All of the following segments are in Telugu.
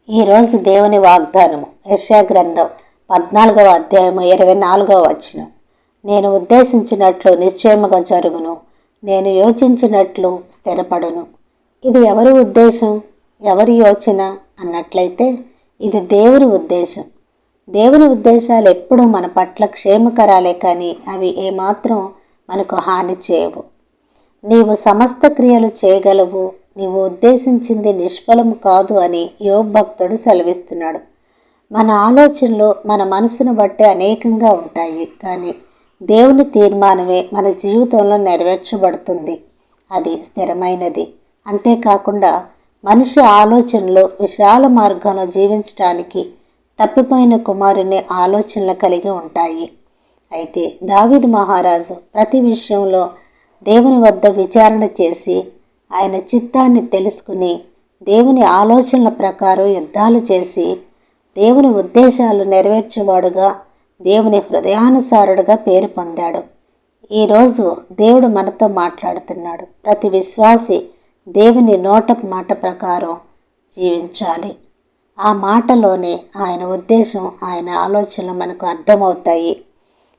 ఈరోజు దేవుని వాగ్దానము యెషయా గ్రంథం 14వ అధ్యాయము 24వ వచనం. నేను ఉద్దేశించినట్లు నిశ్చయముగా జరుగును, నేను యోచించినట్లు స్థిరపడును. ఇది ఎవరి ఉద్దేశం, ఎవరి యోచన అన్నట్లయితే ఇది దేవుని ఉద్దేశం. దేవుని ఉద్దేశాలు ఎప్పుడూ మన పట్ల క్షేమకరాలే, కానీ అవి ఏమాత్రం మనకు హాని చేయవు. నీవు సమస్త క్రియలు చేయగలవు, నీవు ఉద్దేశించింది నిష్ఫలము కాదు అని యోబు భక్తుడు సెలవిస్తున్నాడు. మన ఆలోచనలు మన మనసును బట్టి అనేకంగా ఉంటాయి, కానీ దేవుని తీర్మానమే మన జీవితంలో నెరవేర్చబడుతుంది. అది స్థిరమైనది. అంతేకాకుండా మనిషి ఆలోచనలు విశాల మార్గంలో జీవించడానికి తప్పిపోయిన కుమారుని ఆలోచనలు కలిగి ఉంటాయి. అయితే దావీదు మహారాజు ప్రతి విషయంలో దేవుని వద్ద విచారణ చేసి ఆయన చిత్తాన్ని తెలుసుకుని దేవుని ఆలోచనల ప్రకారం యుద్ధాలు చేసి దేవుని ఉద్దేశాలు నెరవేర్చేవాడుగా, దేవుని హృదయానుసారుడుగా పేరు పొందాడు. ఈరోజు దేవుడు మనతో మాట్లాడుతున్నాడు. ప్రతి విశ్వాసి దేవుని నోటపు మాట ప్రకారం జీవించాలి. ఆ మాటలోనే ఆయన ఉద్దేశం, ఆయన ఆలోచనలు మనకు అర్థమవుతాయి.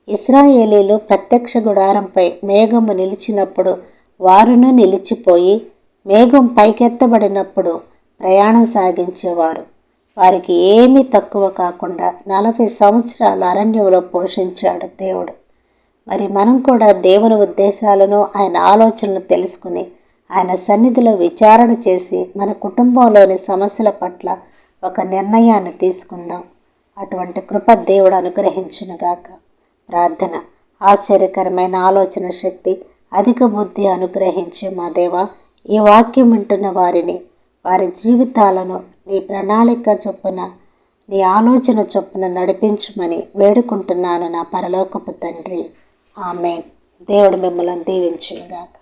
ఇశ్రాయేలీలు ప్రత్యక్ష గుడారంపై మేఘము నిలిచినప్పుడు వారును నిలిచిపోయి, మేఘం పైకెత్తబడినప్పుడు ప్రయాణం సాగించేవారు. వారికి ఏమీ తక్కువ కాకుండా 40 సంవత్సరాలు అరణ్యంలో పోషించాడు దేవుడు. మరి మనం కూడా దేవుని ఉద్దేశాలను, ఆయన ఆలోచనలు తెలుసుకుని ఆయన సన్నిధిలో విచారణ చేసి మన కుటుంబంలోని సమస్యల పట్ల ఒక నిర్ణయాన్ని తీసుకుందాం. అటువంటి కృప దేవుడు అనుగ్రహించునుగాక. ప్రార్థన. ఆశ్చర్యకరమైన ఆలోచన శక్తి, అధిక బుద్ధి అనుగ్రహించే మా దేవా, ఈ వాక్యం వింటున్న వారిని, వారి జీవితాలను నీ ప్రణాళిక చొప్పున, నీ ఆలోచన చొప్పున నడిపించమని వేడుకుంటున్నాను నా పరలోకపు తండ్రి. ఆమేన్. దేవుడు మిమ్మల్ని దీవించునుగాక.